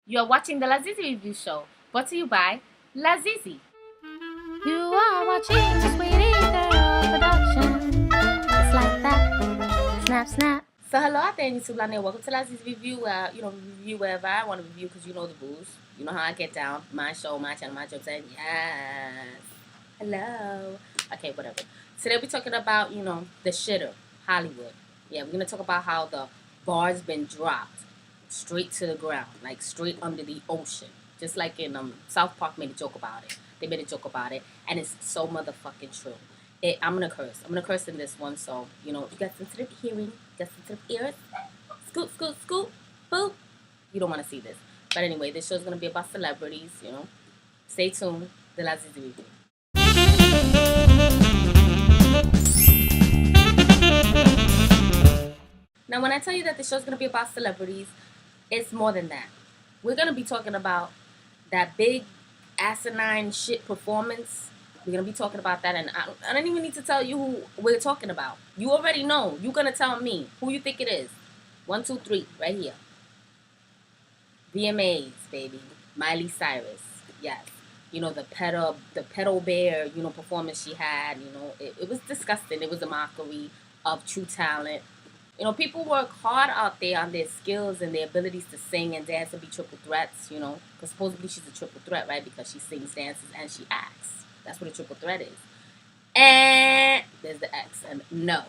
You are watching the lazeezee review show, brought to you by lazeezee. You are watching the Sweetie Girl production. It's like that. Snap, snap. So hello out there in YouTube land there. Welcome to lazeezee review. Review wherever I want to review because you know the rules. You know how I get down. My show, my channel, my jokes, and yes. Hello. Okay, whatever. Today we're talking about, the shitter, Hollywood. Yeah, we're gonna talk about how the bar's been dropped straight to the ground, like straight under the ocean. Just like in South Park made a joke about it. They made a joke about it, and it's so motherfucking true. I'm gonna curse. I'm gonna curse in this one, so you got sensitive hearing, got sensitive ears. Scoop, scoop, scoop, boop. You don't want to see this, but anyway, this show's gonna be about celebrities. Stay tuned. The lazeezee review. Now, when I tell you that the show's gonna be about celebrities, it's more than that. We're gonna be talking about that big asinine shit performance. We're gonna be talking about that, and I don't even need to tell you who we're talking about. You already know. You're gonna tell me who you think it is. 1, 2, 3, right here. VMAs, baby. Miley Cyrus. Yes. The pedal bear, performance she had. It was disgusting. It was a mockery of true talent. People work hard out there on their skills and their abilities to sing and dance and be triple threats, because supposedly she's a triple threat, right? Because she sings, dances, and she acts. That's what a triple threat is. And there's the X. And no,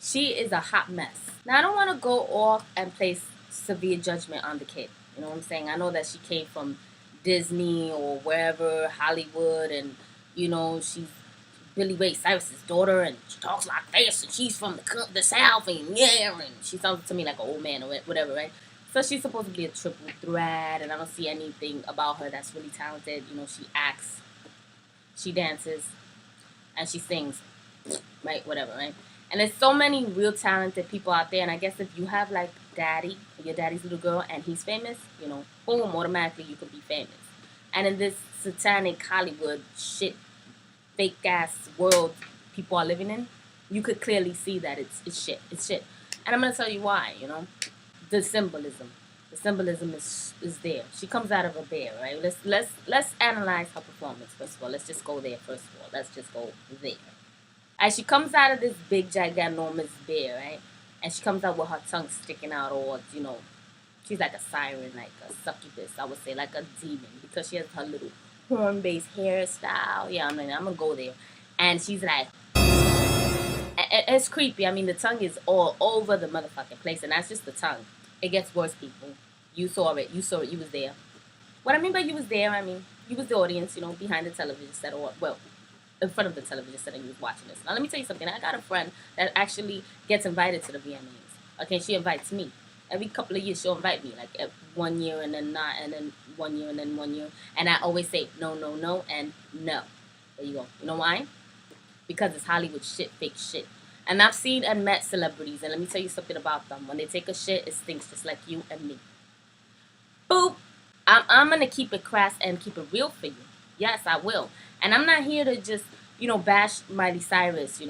she is a hot mess. Now, I don't want to go off and place severe judgment on the kid. You know what I'm saying? I know that she came from Disney or wherever, Hollywood, and, she's Billy Ray Cyrus's daughter, and she talks like this, and she's from the South, and yeah, and she sounds to me like an old man or whatever, right? So she's supposed to be a triple threat, and I don't see anything about her that's really talented. She acts, she dances, and she sings, right? Whatever, right? And there's so many real talented people out there, and I guess if you have like daddy, your daddy's little girl, and he's famous, boom, automatically you could be famous. And in this satanic Hollywood shit fake ass world people are living in, you could clearly see that it's shit. It's shit. And I'm gonna tell you why. The symbolism. The symbolism is there. She comes out of a bear, right? Let's analyze her performance first of all. Let's just go there first of all. Let's just go there. As she comes out of this big gigantomous bear, right? And she comes out with her tongue sticking out, or she's like a siren, like a succubus, I would say, like a demon, because she has her little horn-based hairstyle. Yeah, I'm gonna go there. And she's like, it's creepy. I mean, the tongue is all over the motherfucking place, and that's just the tongue. It gets worse, people. You saw it. You saw it. You was there. What I mean by you was there, I mean, you was the audience, behind the television set, or, well, in front of the television set, and you was watching this. Now, let me tell you something. I got a friend that actually gets invited to the VMAs. Okay, she invites me. Every couple of years, she'll invite me, like 1 year and then not, and then 1 year and then 1 year. And I always say no, no, no, and no. There you go. You know why? Because it's Hollywood shit, fake shit. And I've seen and met celebrities, and let me tell you something about them. When they take a shit, it stinks just like you and me. Boop. I'm going to keep it crass and keep it real for you. Yes, I will. And I'm not here to just, bash Miley Cyrus,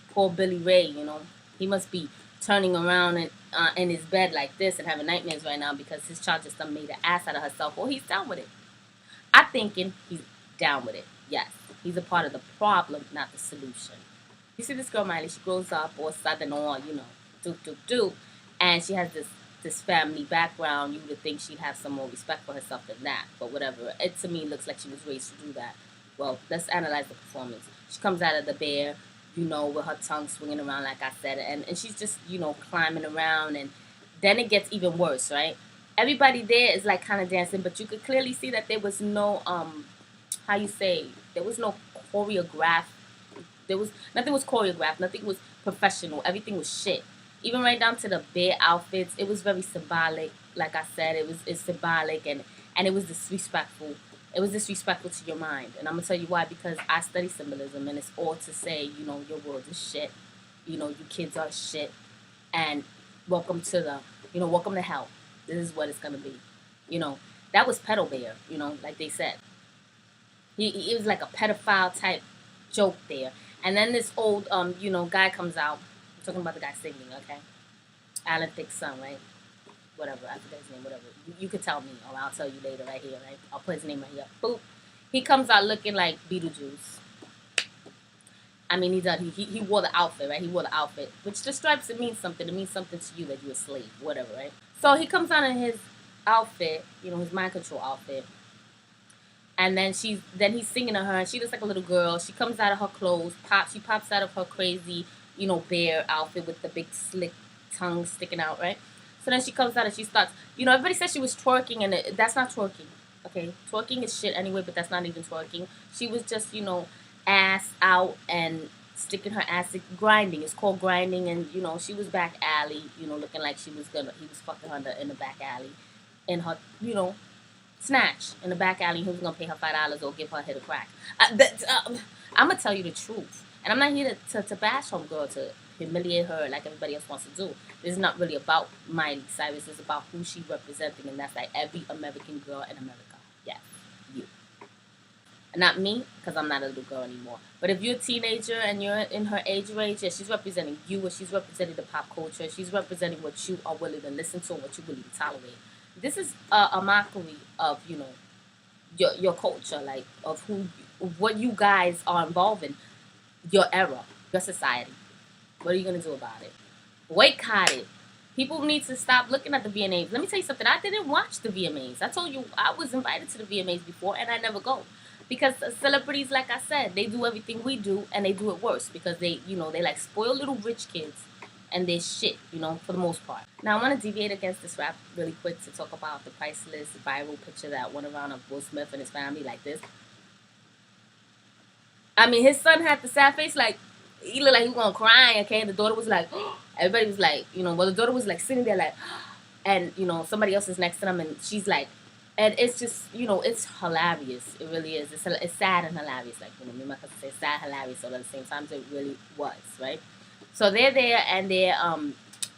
poor Billy Ray, He must be turning around in his bed like this and having nightmares right now because his child just done made an ass out of herself. Well, he's down with it. I'm thinking he's down with it. Yes, he's a part of the problem, not the solution. You see this girl Miley, she grows up all southern, all do, and she has this family background. You would think she'd have some more respect for herself than that, but whatever. It to me looks like she was raised to do that. Well, let's analyze the performance. She comes out of the bear, with her tongue swinging around, like I said, and she's just, climbing around, and then it gets even worse, right? Everybody there is like kind of dancing, but you could clearly see that there was no, how you say, there was no choreograph. Nothing was choreographed, nothing was professional, everything was shit. Even right down to the bear outfits, it was very symbolic. Like I said, it's symbolic, and it was disrespectful. It was disrespectful to your mind. And I'm going to tell you why. Because I study symbolism, and it's all to say, your world is shit. You kids are shit. And welcome to welcome to hell. This is what it's going to be. That was Pedal Bear, like they said. He was like a pedophile type joke there. And then this old, guy comes out. I'm talking about the guy singing, okay? Alan Thicke's son, right? whatever. I forget his name, whatever. You could tell me, or I'll tell you later right here, right? I'll put his name right here. Boop. He comes out looking like Beetlejuice. I mean, he does. He wore the outfit, right? He wore the outfit, which the stripes, it means something. It means something to you that you're a slave, whatever, right? So he comes out in his outfit, his mind control outfit, and then he's singing to her, and she looks like a little girl. She comes out of her clothes, she pops out of her crazy, bear outfit with the big slick tongue sticking out, right? So then she comes out and she starts, everybody says she was twerking, and that's not twerking, okay? Twerking is shit anyway, but that's not even twerking. She was just, ass out and sticking her ass, grinding. It's called grinding, and, she was back alley, looking like he was fucking her in the back alley, in her, snatch in the back alley. He was gonna pay her $5 or give her a hit of crack. I'm gonna tell you the truth, and I'm not here to bash homegirl, to humiliate her like everybody else wants to do. This is not really about Miley Cyrus. It's about who she representing, and that's like every American girl in America. Yes, you. Not me, because I'm not a little girl anymore. But if you're a teenager and you're in her age range, yeah, she's representing you, or she's representing the pop culture. She's representing what you are willing to listen to and what you're willing to tolerate. This is a mockery of, your culture, like, of what you guys are involved in, your era, your society. What are you going to do about it? Boycott it. People need to stop looking at the VMAs. Let me tell you something. I didn't watch the VMAs. I told you I was invited to the VMAs before, and I never go. Because celebrities, like I said, they do everything we do, and they do it worse. Because they like spoil little rich kids, and they're shit, for the most part. Now, I want to deviate against this rap really quick to talk about the priceless viral picture that went around of Will Smith and his family like this. I mean, his son had the sad face, like, he looked like he was going to cry, okay? And the daughter was like, everybody was like, the daughter was like sitting there like, and, somebody else is next to them, and she's like, and it's just, it's hilarious. It really is. It's sad and hilarious. Like, me and my cousin say sad, hilarious, all at the same time. So it really was, right? So they're there, and they're,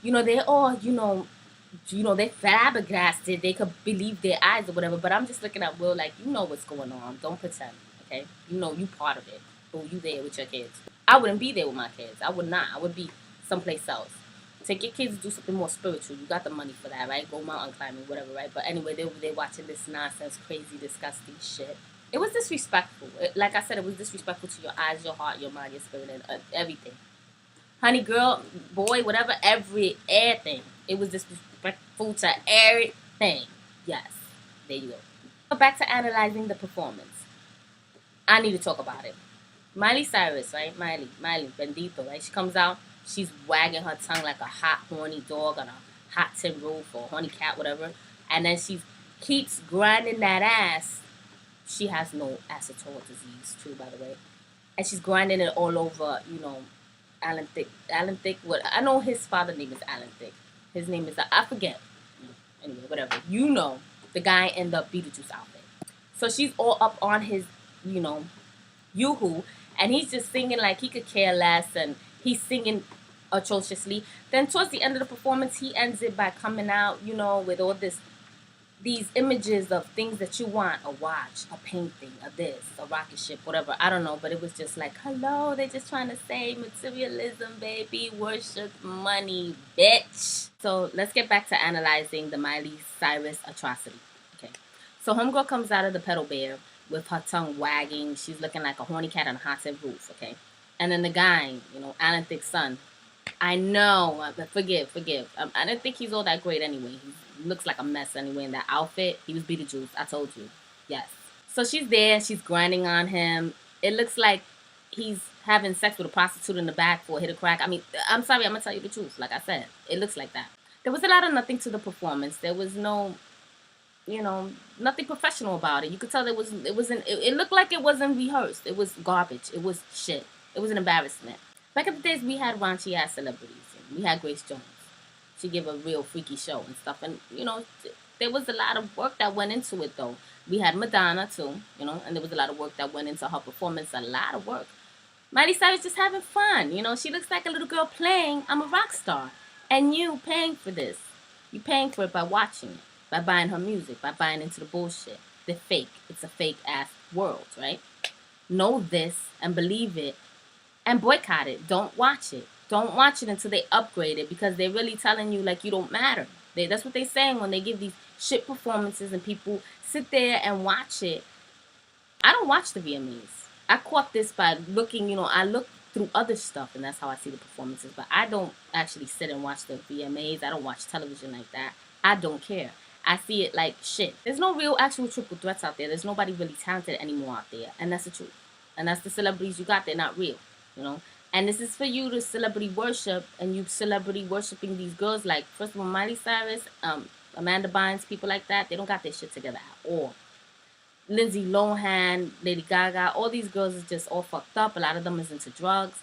they're all, they're flabbergasted. They could believe their eyes or whatever. But I'm just looking at Will like, you know what's going on. Don't pretend, okay? You part of it. Oh, you there with your kids. I wouldn't be there with my kids. I would not. I would be someplace else. Take your kids to do something more spiritual. You got the money for that, right? Go mountain climbing, whatever, right? But anyway, they were there watching this nonsense, crazy, disgusting shit. It was disrespectful. Like I said, it was disrespectful to your eyes, your heart, your mind, your spirit, and everything. Honey, girl, boy, whatever, everything. It was disrespectful to everything. Yes, there you go. But back to analyzing the performance. I need to talk about it. Miley Cyrus, right? Miley, Bendito, right? She comes out, she's wagging her tongue like a hot, horny dog on a hot tin roof or a horny cat, whatever. And then she keeps grinding that ass. She has no acetol disease, too, by the way. And she's grinding it all over, Alan Thicke, what? I know his father's name is Alan Thicke. His name is, I forget. Anyway, whatever. The guy in the Beetlejuice outfit. So she's all up on his, yoo-hoo, and he's just singing like he could care less, and he's singing atrociously. Then towards the end of the performance, he ends it by coming out, with all these images of things that you want, a watch, a painting, a this, a rocket ship, whatever. I don't know, but it was just like, hello, they're just trying to say materialism, baby, worship money, bitch. So let's get back to analyzing the Miley Cyrus atrocity. Okay. So homegirl comes out of the pedal bear with her tongue wagging. She's looking like a horny cat on a hot tub roof, okay? And then the guy, Alan Thicke's son, I know, but forgive. I don't think he's all that great anyway. He looks like a mess anyway in that outfit. He was Beetlejuice, I told you. Yes. So she's there, she's grinding on him. It looks like he's having sex with a prostitute in the back for a hit of crack. I mean, I'm sorry, I'm going to tell you the truth. Like I said, it looks like that. There was a lot of nothing to the performance. There was no, nothing professional about it. You could tell it looked like it wasn't rehearsed. It was garbage. It was shit. It was an embarrassment. Back in the days, we had raunchy ass celebrities. We had Grace Jones. She gave a real freaky show and stuff. And, there was a lot of work that went into it, though. We had Madonna, too, and there was a lot of work that went into her performance. A lot of work. Miley Cyrus just having fun. She looks like a little girl playing, I'm a rock star. And you paying for this. You paying for it by watching it, by buying her music, by buying into the bullshit. The fake. It's a fake-ass world, right? Know this and believe it. And boycott it. Don't watch it. Don't watch it until they upgrade it, because they're really telling you like you don't matter. That's what they're saying when they give these shit performances and people sit there and watch it. I don't watch the VMAs. I caught this by looking, I look through other stuff and that's how I see the performances. But I don't actually sit and watch the VMAs. I don't watch television like that. I don't care. I see it like shit. There's no real actual triple threats out there. There's nobody really talented anymore out there. And that's the truth. And that's the celebrities you got. They're not real, you know. And this is for you to celebrity worship and you celebrity worshiping these girls like, first of all, Miley Cyrus, Amanda Bynes, people like that. They don't got their shit together at all. Lindsay Lohan, Lady Gaga, all these girls is just all fucked up. A lot of them is into drugs,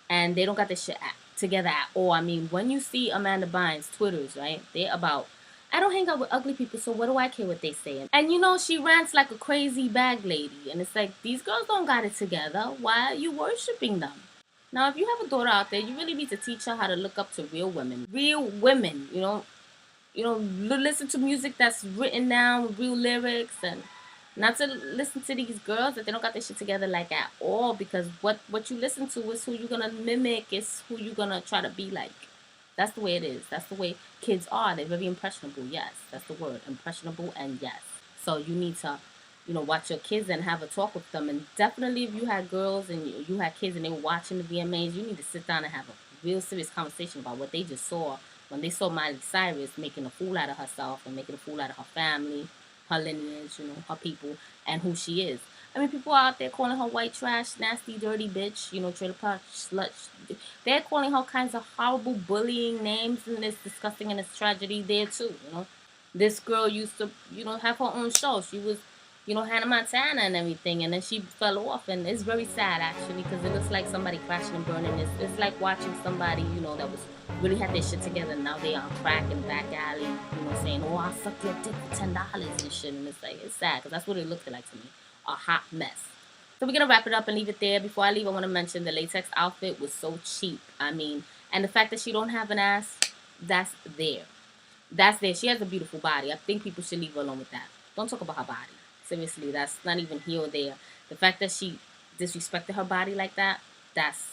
and they don't got their shit together at all. I mean, when you see Amanda Bynes' Twitters, right, they're about, I don't hang out with ugly people, so what do I care what they say? And she rants like a crazy bag lady, and it's like, these girls don't got it together. Why are you worshiping them? Now, if you have a daughter out there, you really need to teach her how to look up to real women. Real women, listen to music that's written down with real lyrics and not to listen to these girls that they don't got their shit together like at all, because what you listen to is who you're gonna mimic, is who you're gonna try to be like. That's the way it is. That's the way kids are. They're very impressionable. Yes, that's the word. Impressionable and yes. So you need to, watch your kids and have a talk with them. And definitely if you had girls and you had kids and they were watching the VMAs, you need to sit down and have a real serious conversation about what they just saw when they saw Miley Cyrus making a fool out of herself and making a fool out of her family, her lineage, her people, and who she is. I mean, people are out there calling her white trash, nasty, dirty bitch, trailer park slut. They're calling her kinds of horrible bullying names, and it's disgusting and it's tragedy there too, This girl used to, have her own show. She was, Hannah Montana and everything, and then she fell off, and it's very sad actually, because it looks like somebody crashing and burning. It's like watching somebody, that was really had their shit together, and now they on crack in back alley, saying, "Oh, I'll suck your dick for $10 and shit," and it's like, it's sad, because that's what it looked like to me, a hot mess. So we're gonna wrap it up and leave it there. Before I leave, I want to mention the latex outfit was so cheap. I mean, and the fact that she don't have an ass, that's there. That's there. She has a beautiful body. I think people should leave her alone with that. Don't talk about her body. Seriously, that's not even here or there. The fact that she disrespected her body like that, that's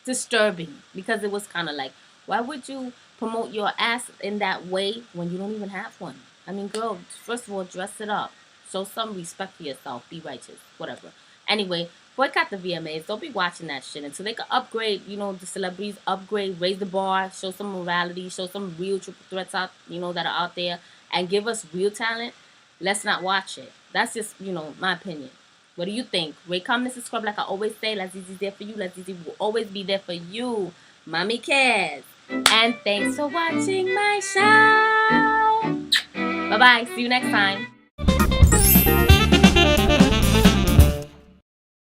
disturbing. Because it was kind of like, why would you promote your ass in that way when you don't even have one? I mean, girl, first of all, dress it up. Show some respect for yourself. Be righteous. Whatever. Anyway, boycott the VMAs. Don't be watching that shit until they can upgrade, the celebrities upgrade, raise the bar, show some morality, show some real triple threats out, that are out there, and give us real talent. Let's not watch it. That's just, my opinion. What do you think? Rate, comment, subscribe. Like I always say, lazeezee there for you. lazeezee will always be there for you. Mommy cares. And thanks for watching my show. Bye-bye. See you next time.